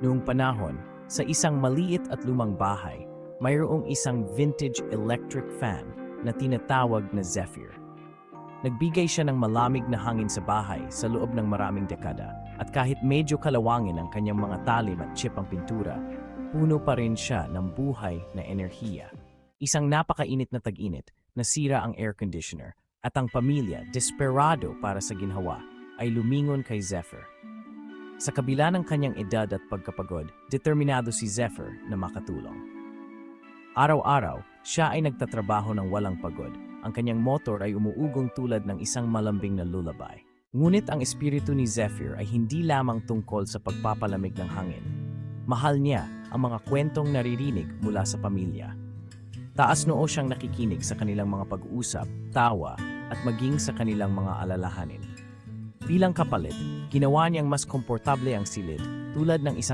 Noong panahon, sa isang maliit at lumang bahay, mayroong isang vintage electric fan na tinatawag na Zephyr. Nagbigay siya ng malamig na hangin sa bahay sa loob ng maraming dekada at kahit medyo kalawangin ang kanyang mga talim at chip ang pintura, puno pa rin siya ng buhay na enerhiya. Isang napakainit na tag-init, nasira ang air conditioner at ang pamilya, desperado para sa ginhawa, ay lumingon kay Zephyr. Sa kabila ng kanyang edad at pagkapagod, determinado si Zephyr na makatulong. Araw-araw, siya ay nagtatrabaho ng walang pagod. Ang kanyang motor ay umuugong tulad ng isang malambing na lullaby. Ngunit ang espiritu ni Zephyr ay hindi lamang tungkol sa pagpapalamig ng hangin. Mahal niya ang mga kwentong naririnig mula sa pamilya. Taas noo siyang nakikinig sa kanilang mga pag-uusap, tawa, at maging sa kanilang mga alalahanin. Bilang kapalit, ginawa niyang mas komportable ang silid tulad ng isang